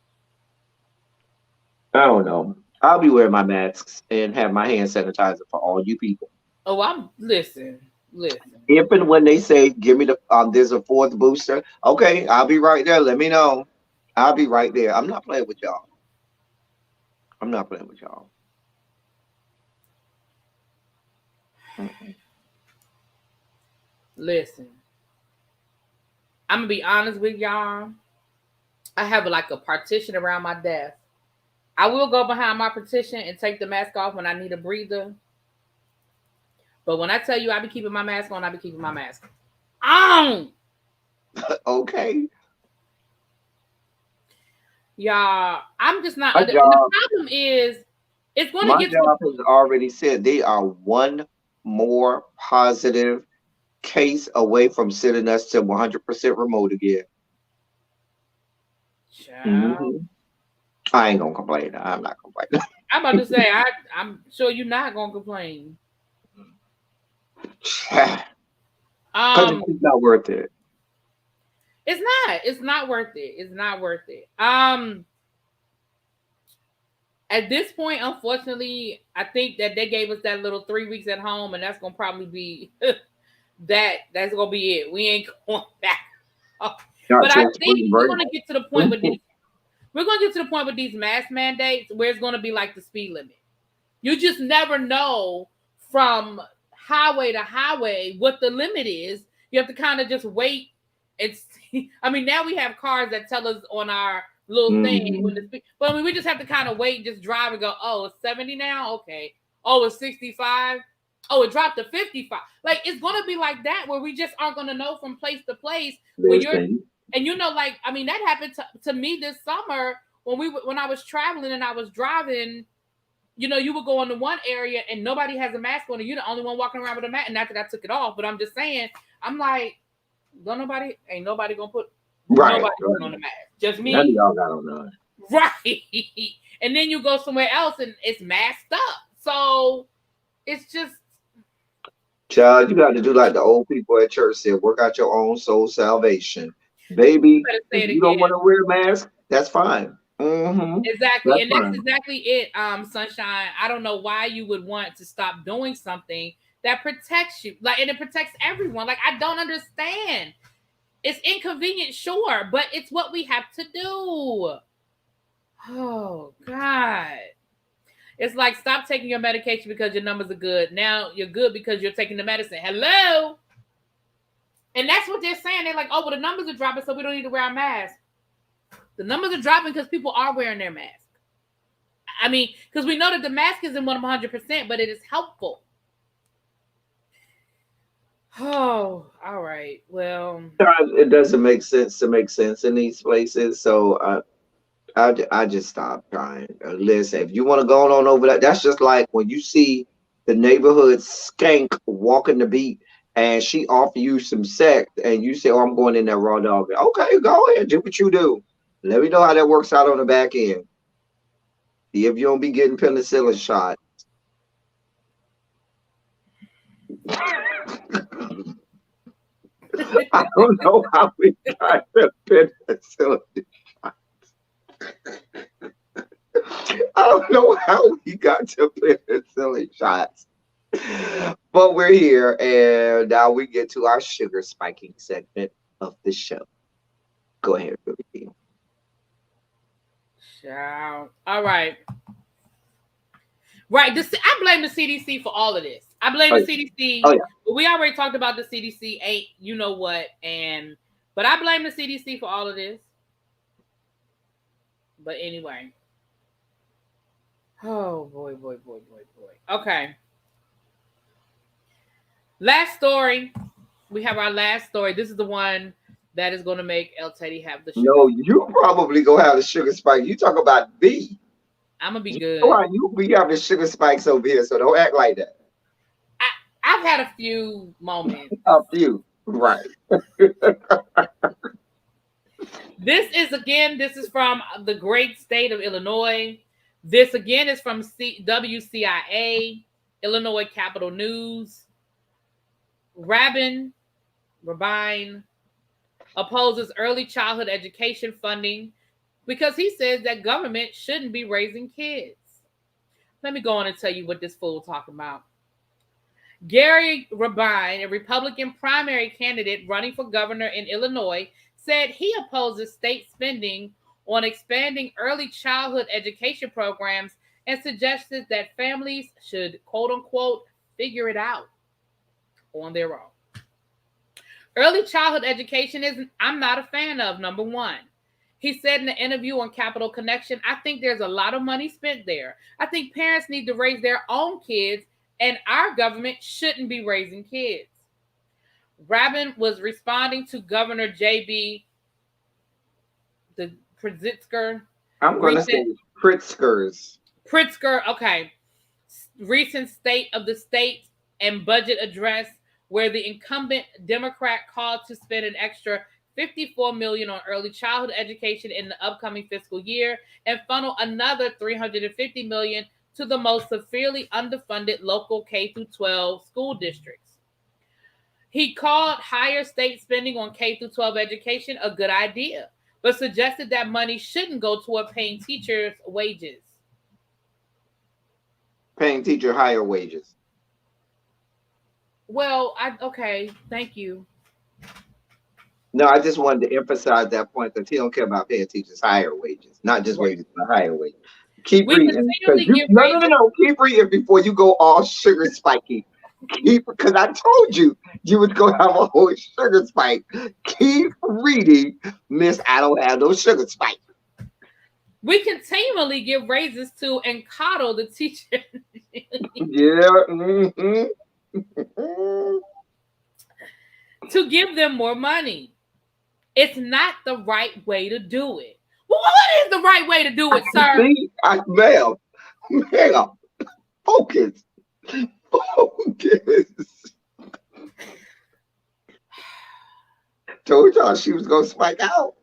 I don't know. I'll be wearing my masks and have my hand sanitizer for all you people. Oh, listen. If and when they say, give me there's a 4th booster, okay, I'll be right there. Let me know. I'll be right there. I'm not playing with y'all. Listen, I'm gonna be honest with y'all. I have like a partition around my desk. I will go behind my partition and take the mask off when I need a breather. But when I tell you I be keeping my mask on, I be keeping my mask on. Okay. Y'all, I'm just not. My The job, problem is, it's going to my get to job has already said they are one more positive case away from sending us to 100% remote again. child. Hmm. I ain't gonna complain. I'm not complaining. I'm about to say, I'm sure you're not going to complain. Because it's Um, just not worth it. it's not. It's not worth it. It's not worth it. At this point, unfortunately, I think that they gave us that little 3 weeks at home, and that's gonna probably be that's gonna be it. We ain't going back. Not But I till think spring we're break. gonna get to the point with these. We're gonna get to the point with these mask mandates where it's gonna be like the speed limit. You just never know from highway to highway what the limit is. You have to kind of just wait and see. I mean, now we have cars that tell us on our little thing when the Hmm. speed. But I mean, we just have to kind of wait and just drive and go. Oh, it's 70 now. Okay. Oh, it's 65. Oh, it dropped to 55. Like it's gonna be like that where we just aren't gonna know from place to place when you're. Listen, And like I mean, that happened to me this summer when I was traveling and I was driving. You would go into one area and nobody has a mask on, and you're the only one walking around with a mask. And after that, I took it off. But I'm just saying, I'm like, ain't nobody gonna put right, nobody put on right. the mask, just None of me, y'all got on none. right? And then you go somewhere else and it's masked up. So it's just Child, you got to do like the old people at church said, work out your own soul salvation. you Baby, better say if it you don't again. want to wear a mask, that's fine. Hmm. Exactly. That's And that's fine. exactly it, Sunshine. I don't know why you would want to stop doing something that protects you. Like, and it protects everyone. Like, I don't understand. It's inconvenient, sure, but it's what we have to do. Oh God. It's like stop taking your medication because your numbers are good. Now you're good because you're taking the medicine. Hello. And that's what they're saying. They're like, oh, well, the numbers are dropping, so we don't need to wear a mask. The numbers are dropping because people are wearing their mask. I mean, because we know that the mask isn't 100%, but it is helpful. Oh, all right. Well, Sometimes it doesn't make sense to make sense in these places. So I just stopped trying. Listen, if you want to go on over that, that's just like when you see the neighborhood skank walking the beat and she offer you some sex and you say, oh, I'm going in there raw dog. Okay, go ahead, do what you do. Let me know how that works out on the back end. See if you don't be getting penicillin shot. I don't know how we got the penicillin. I don't know how we got to penicillin shots. But we're here, and now we get to our sugar spiking segment of the show. Go ahead, Ruby. child. All right. Right. I blame the CDC for all of this. I blame Oh, the yeah. Oh, CDC. yeah. But we already talked about the CDC ain't you know what, but I blame the CDC for all of this. But anyway. Oh boy, boy, boy, boy, boy. Okay. Last story. We have our last story. This is the one that is going to make El Teddy have the sugar. No, you probably gonna have the sugar spike. You talk about me. I'm gonna be You know good. how you be having sugar spikes over here, so don't act like that. I I've had a few moments. Up you. Right. This is from the great state of Illinois. This again is from WCIA, Illinois Capital News. Rabin opposes early childhood education funding because he says that government shouldn't be raising kids. Let me go on and tell you what this fool talking about. Gary Rabin, a Republican primary candidate running for governor in Illinois, said he opposes state spending on expanding early childhood education programs and suggested that families should, quote unquote, figure it out. on their own. Early childhood education I'm not a fan of, number one. He said in an interview on Capital Connection, I think there's a lot of money spent there. I think parents need to raise their own kids, and our government shouldn't be raising kids. Rabin was responding to Governor J.B. the Pritzker. I'm going to say Pritzkers. Pritzker, okay. Recent State of the State and budget address where the incumbent Democrat called to spend an extra $54 million on early childhood education in the upcoming fiscal year and funnel another $350 million to the most severely underfunded local K-12 school districts. He called higher state spending on K-12 education a good idea, but suggested that money shouldn't go toward paying teachers' wages. Paying teacher higher wages. Well, okay, thank you. No, I just wanted to emphasize that point that he don't care about paying teachers higher wages, not just wages, but higher wages. Keep reading. No. Keep reading before you go all sugar spiky. Because I told you was gonna have a whole sugar spike. Keep reading, Miss. I don't have no sugar spike. We continually give raises to and coddle the teacher. Yeah. Mm-hmm. To give them more money. It's not the right way to do it. Well, what is the right way to do it, sir? Ma'am, focus. Told y'all she was gonna spike out.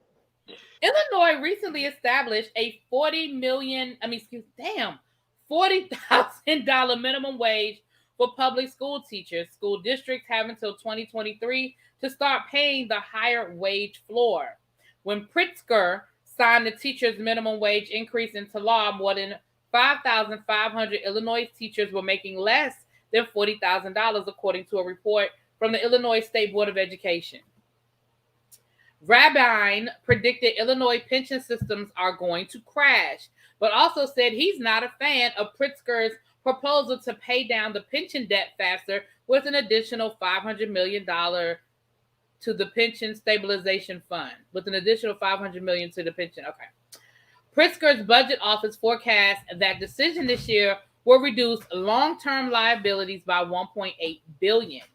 Illinois recently established a $40,000 minimum wage for public school teachers. School districts have until 2023 to start paying the higher wage floor. When Pritzker signed the teachers' minimum wage increase into law, more than 5,500 Illinois teachers were making less than $40,000, according to a report from the Illinois State Board of Education. Rabin predicted Illinois pension systems are going to crash, but also said he's not a fan of Pritzker's proposal to pay down the pension debt faster with an additional $500 million to the Pension Stabilization Fund. With an additional $500 million to the pension. Okay. Pritzker's budget office forecasts that decision this year will reduce long-term liabilities by $1.8 billion.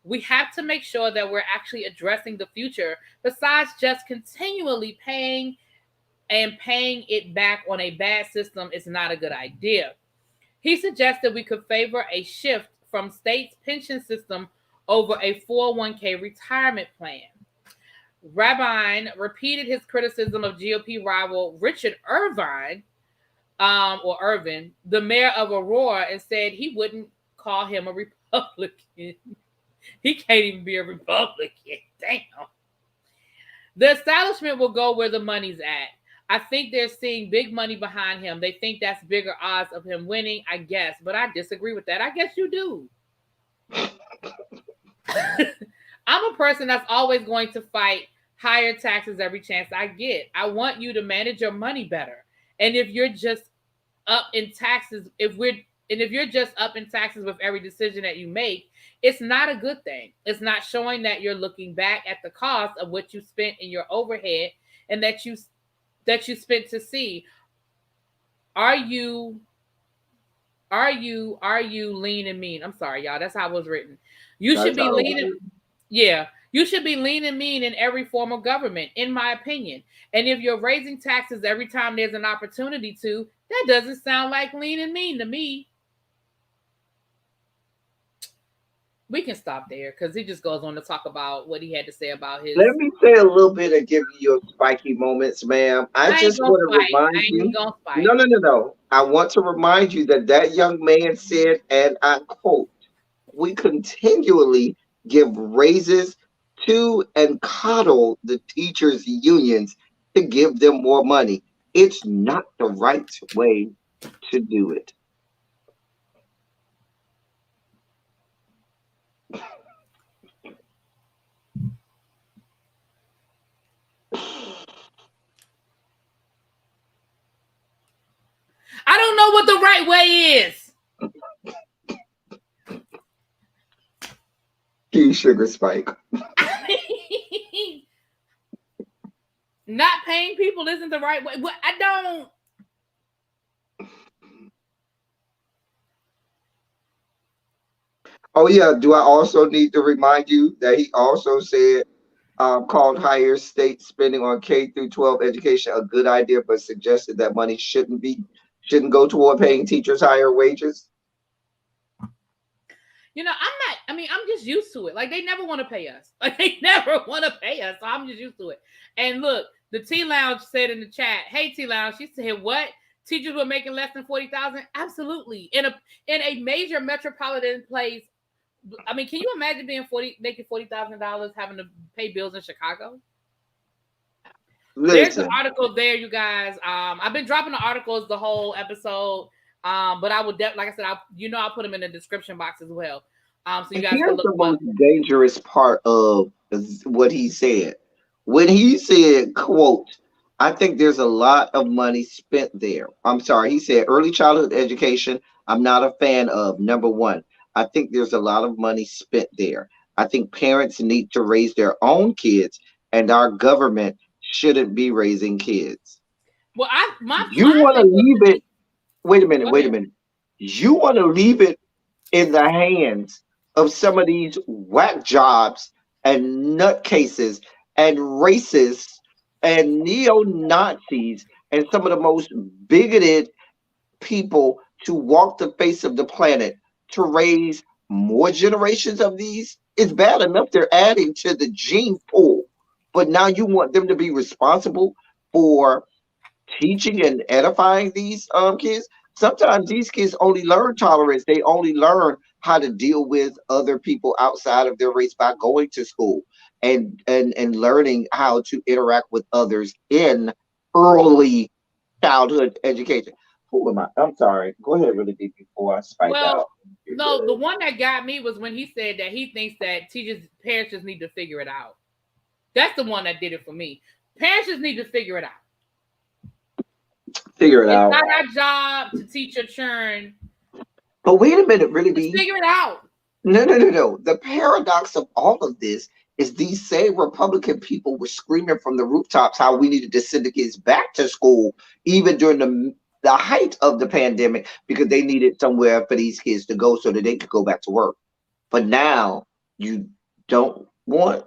We have to make sure that we're actually addressing the future besides just continually paying it back on a bad system is not a good idea. He suggested we could favor a shift from states' pension system over a 401k retirement plan. Rabin repeated his criticism of GOP rival Richard Irvin, the mayor of Aurora, and said he wouldn't call him a Republican. He can't even be a Republican. Damn. The establishment will go where the money's at. I think they're seeing big money behind him. They think that's bigger odds of him winning, I guess. But I disagree with that. I guess you do. I'm a person that's always going to fight higher taxes every chance I get. I want you to manage your money better. And if you're just up in taxes, if you're just up in taxes with every decision that you make, it's not a good thing. It's not showing that you're looking back at the cost of what you spent in your overhead and that you spent to see, are you lean and mean? I'm sorry, y'all. That's how it was written. You should be lean and you should be lean and mean in every form of government, in my opinion. And if you're raising taxes every time there's an opportunity to, that doesn't sound like lean and mean to me. We can stop there because he just goes on to talk about what he had to say about his. Let me say a little bit and give you your spiky moments, ma'am. I just want to remind you. No. I want to remind you that young man said, and I quote, "We continually give raises to and coddle the teachers' unions to give them more money. It's not the right way to do it." I don't know what the right way is. be Sugar Spike. Not paying people isn't the right way. Well, I don't. Oh yeah, do I also need to remind you that he also said called higher state spending on K through 12 education a good idea, but suggested that money shouldn't go toward paying teachers higher wages. I'm not. I mean, I'm just used to it. Like they never want to pay us. Like they never want to pay us. So I'm just used to it. And look, the T Lounge said in the chat, "Hey T Lounge," she said, "What? Teachers were making less than 40,000? Absolutely. In a major metropolitan place. I mean, can you imagine making $40,000 having to pay bills in Chicago?" There's the Listen, article there, you guys. I've been dropping the articles the whole episode. But I would like I said, I'll put them in the description box as well. So you guys can here's look the them up. most dangerous part of what he said. When he said, quote, I think there's a lot of money spent there. I'm sorry. He said early childhood education, I'm not a fan of. Number one, I think there's a lot of money spent there. I think parents need to raise their own kids, and our government shouldn't be raising kids. Well, my You want to thing was leave it. Wait a go minute. Wait a ahead. minute. You want to leave it in the hands of some of these whack jobs and nutcases and racists and neo Nazis and some of the most bigoted people to walk the face of the planet to raise more generations of these. It's bad enough they're adding to the gene pool, but now you want them to be responsible for teaching and edifying these kids. Sometimes these kids only learn tolerance. They only learn how to deal with other people outside of their race by going to school and learning how to interact with others in early childhood education. Who am I? I'm sorry. Go ahead, really deep before I spike Well, out. no, the one that got me was when he said that he thinks that parents just need to figure it out. That's the one that did it for me. Parents just need to figure it out. Figure it It's out. not our job to teach your children. But wait a minute, really Just be. figure it out. No, no, no, no. The paradox of all of this is these same Republican people were screaming from the rooftops how we needed to send the kids back to school, even during the height of the pandemic, because they needed somewhere for these kids to go so that they could go back to work. But now you don't want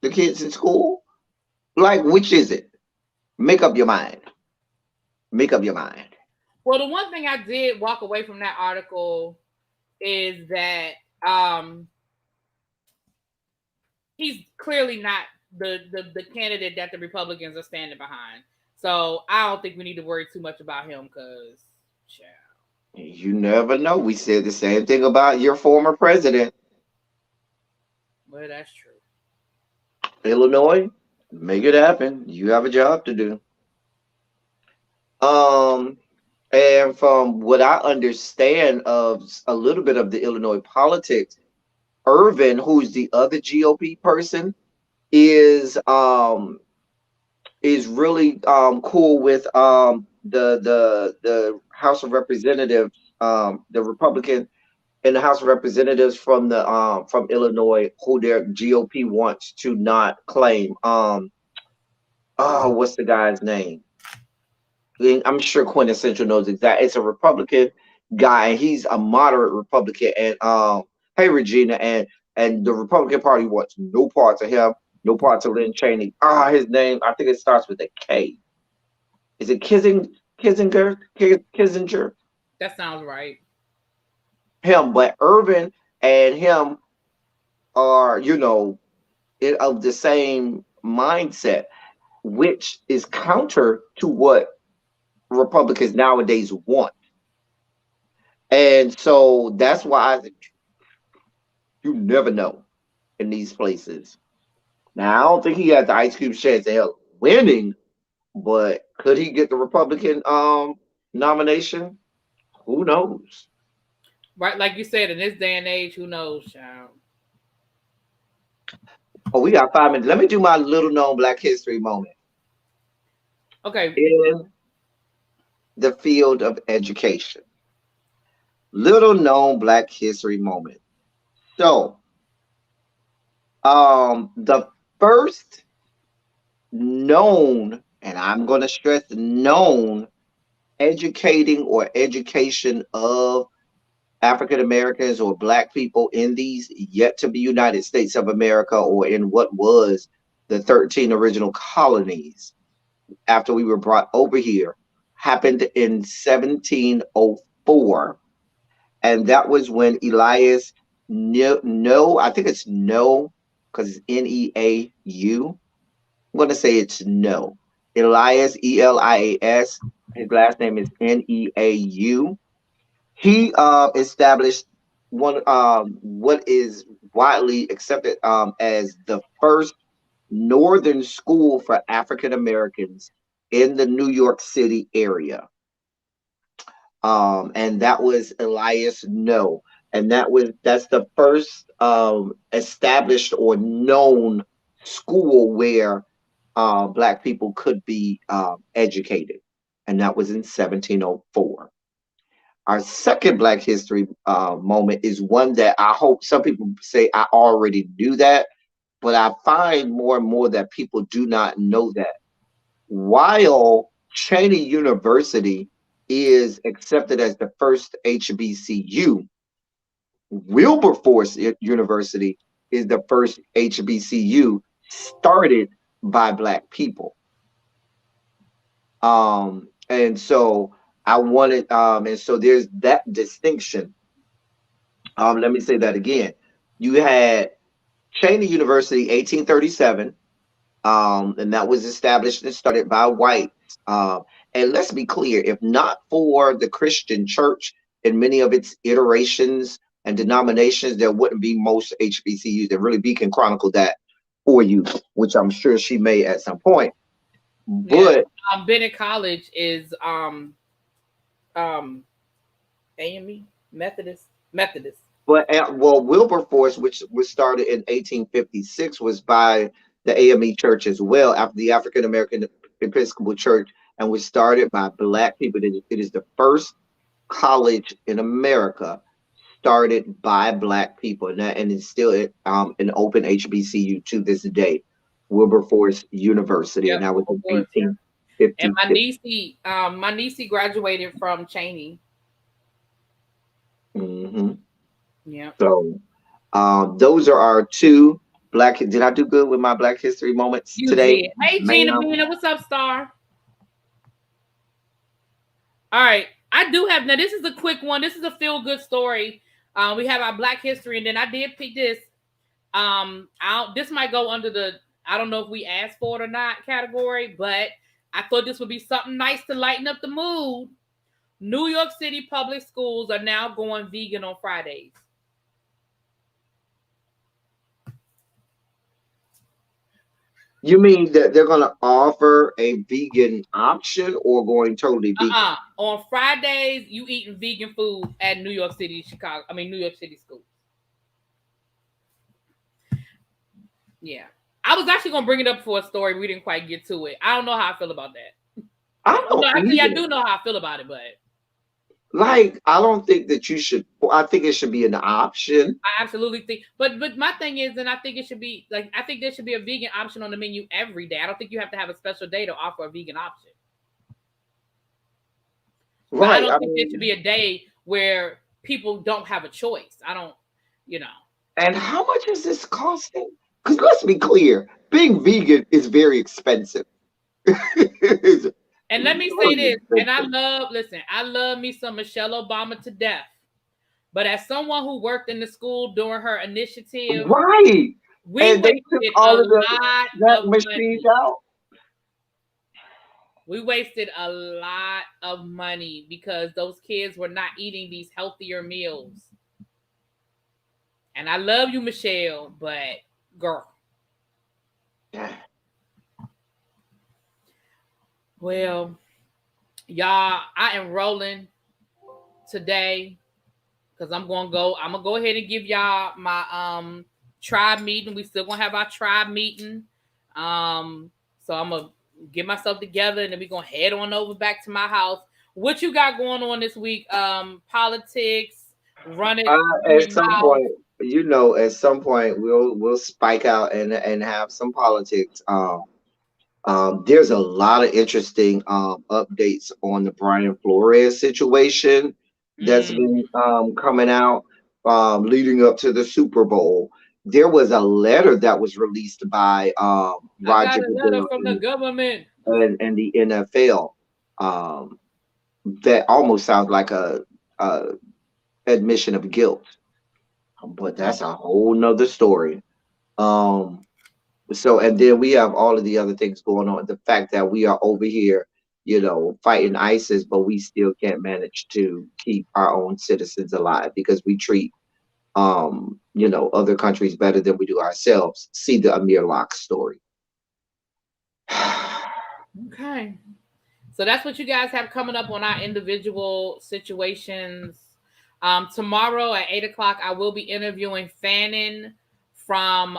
the kids in school? Like, which is it? Make up your mind. Make up your mind. Well, the one thing I did walk away from that article is that um he's clearly not the candidate that the Republicans are standing behind. So I don't think we need to worry too much about him because, You never know. We said the same thing about your former president, well, that's true. Illinois. Make it happen. You have a job to do. Um, and from what I understand of a little bit of the Illinois politics, Irvin, who's the other GOP person, is um is really cool with the House of Representatives, the Republican in the House of Representatives from Illinois, who their GOP wants to not claim. Oh, what's the guy's name? I'm sure Quintessential knows exactly. It's a Republican guy. He's a moderate Republican, and hey Regina, and the Republican Party wants no parts of him, no parts of Lynn Cheney. His name, I think it starts with a K. Is it Kissinger? That sounds right. Him, but Irvin and him are, of the same mindset, which is counter to what Republicans nowadays want. And so that's why I think you never know in these places. Now, I don't think he has the ice cube chance of hell winning, but could he get the Republican nomination? Who knows? Right, like you said, in this day and age, who knows, child? Oh, we got 5 minutes. Let me do my little known Black History moment. Okay. In the field of education. Little known Black History moment. So, The first known, and I'm going to stress known, educating or education of African Americans or Black people in these yet to be United States of America or in what was the 13 original colonies after we were brought over here happened in 1704. And that was when Elias No, I think it's No, because it's Neau. I'm going to say it's No. Elias, Elias. His last name is Neau. He established one what is widely accepted as the first northern school for African Americans in the New York City area. And that was Elias No, and that's the first established or known school where Black people could be educated, and that was in 1704. Our second Black History moment is one that I hope some people say I already knew that, but I find more and more that people do not know that. While Cheney University is accepted as the first HBCU, Wilberforce University is the first HBCU started by Black people. And so I wanted, and so there's that distinction. Let me say that again. You had Cheney University, 1837, and that was established and started by whites. And let's be clear, if not for the Christian church in many of its iterations and denominations, there wouldn't be most HBCUs. And really, B can chronicle that for you, which I'm sure she may at some point. But Bennett College is AME Methodist. But well, Wilberforce, which was started in 1856, was by the AME Church as well, after the African American Episcopal Church, and was started by Black people. It is the first college in America started by Black people, and it's still an open HBCU to this day, Wilberforce University, and that was in 1856. And my niece graduated from Cheney. Mm-hmm. Yeah. So those are our two Black. Did I do good with my Black History moments today? Did. Hey, Gina, what's up, Star? All right, I do have now. This is a quick one. This is a feel good story. We have our Black History, and then I did pick this. This might go under the I don't know if we asked for it or not category, but I thought this would be something nice to lighten up the mood. New York City public schools are now going vegan on Fridays. You mean that they're going to offer a vegan option or going totally vegan? On Fridays, you eating vegan food at New York City schools. Yeah. I was actually going to bring it up for a story. We didn't quite get to it. I don't know how I feel about that. I do know how I feel about it, but like, I don't think that you should. I think it should be an option. I absolutely think, but my thing is, and I think it should be like, I think there should be a vegan option on the menu every day. I don't think you have to have a special day to offer a vegan option. Right. But I don't think there should be a day where people don't have a choice. I don't, And how much is this costing? Because let's be clear, being vegan is very expensive. And let me say this, and I love me some Michelle Obama to death. But as someone who worked in the school during her initiative, right, we wasted all of that machines out. We wasted a lot of money because those kids were not eating these healthier meals. And I love you, Michelle, but girl. Well, y'all, I am rolling today because I'm gonna go ahead and give y'all my tribe meeting. We still gonna have our tribe meeting. So I'm gonna get myself together and then we're gonna head on over back to my house. What you got going on this week? Politics, running at some point. you know, at some point we'll spike out and have some politics. There's a lot of interesting updates on the Brian Flores situation that's Mm. been coming out leading up to the Super Bowl. There was a letter that was released by I got Roger a letter Goodell from the government. and the NFL um, that almost sounds like a admission of guilt, but Oh, that's a whole nother story. Um, So, and then we have all of the other things going on. The fact that we are over here, you know, fighting ISIS, but we still can't manage to keep our own citizens alive because we treat, you know, other countries better than we do ourselves. See the Amir Locke story. okay. So that's what you guys have coming up on our individual situations. Tomorrow at 8 o'clock, I will be interviewing Fannin from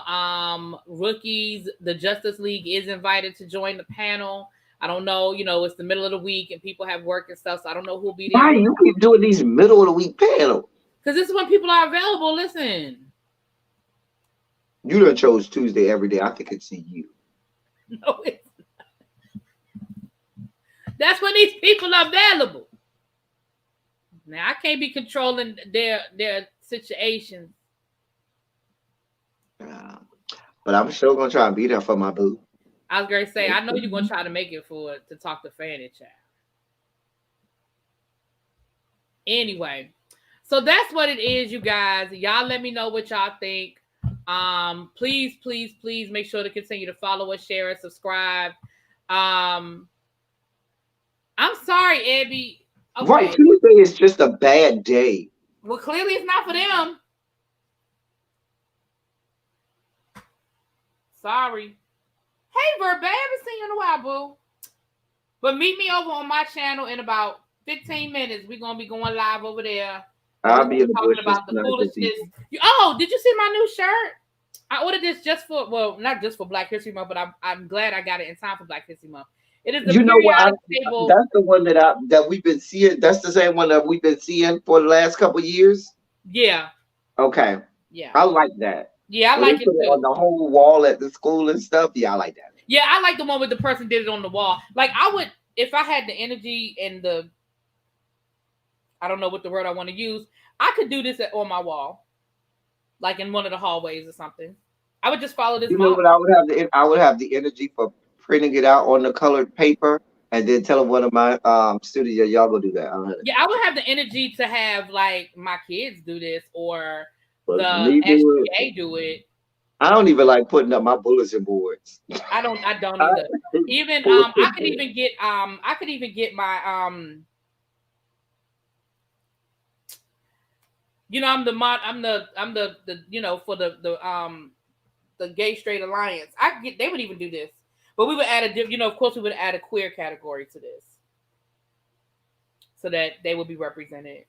Rookies. The Justice League is invited to join the panel. I don't know, it's the middle of the week and people have work and stuff, so I don't know who'll be there. Why do you keep doing these middle of the week panels? Because this is when people are available. Listen, You done chose Tuesday every day. I think it's you. no, that's when these people are available. Now I can't be controlling their situations. Uh, but I'm still gonna try and be there for my boo. I was gonna say, I know you're gonna try to make it to talk to Fanny Child. Anyway, so that's what it is, you guys. Y'all let me know what y'all think. Please, please, please make sure to continue to follow us, share us, subscribe. I'm sorry, Abby. Okay. Right, Tuesday is just a bad day. Well, clearly it's not for them. Sorry. Hey, Verb, I haven't seen you in a while, boo. But meet me over on my channel in about 15 minutes. We're going to be going live over there. I'll be in the Talking bushes about the tonight this foolishness. evening. Oh, did you see my new shirt? I ordered this just for, well, not just for Black History Month, but I'm glad I got it in time for Black History Month. It is the You know what? periodic table. That's the one that we've been seeing. That's the same one that we've been seeing for the last couple of years. Yeah. Okay. Yeah. I like that. Yeah, I When like they it put it too. on the whole wall at the school and stuff. Yeah, I like that. Yeah, I like the one with the person did it on the wall. Like I would, if I had the energy and I don't know what the word I want to use, I could do this on my wall, like in one of the hallways or something. I would just follow this You know model. what? I would have the energy for printing it out on the colored paper and then telling one of my students, yeah, y'all go do that. Yeah, I would have the energy to have like my kids do this or But the me do it. SGA do it. I don't even like putting up my bulletin boards. I don't I either. Even bulletin I could boards. even get my I'm the for the gay straight alliance. They would even do this. But we would add of course we would add a queer category to this so that they would be represented.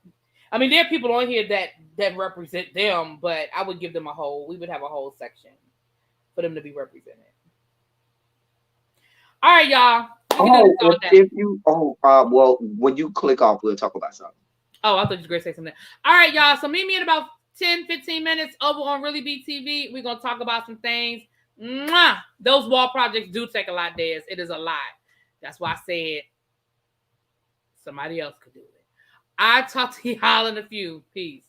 I mean, there are people on here that represent them, but I would give them we would have a whole section for them to be represented. All right, y'all. Well, when you click off, we'll talk about something. Oh, I thought you were going to say something. All right, y'all. So meet me in about 10, 15 minutes over on Really Be TV. We're going to talk about some things. Mwah! Those wall projects do take a lot, Des. It is a lot. That's why I said somebody else could do it. I'll talk to y'all in a few. Peace.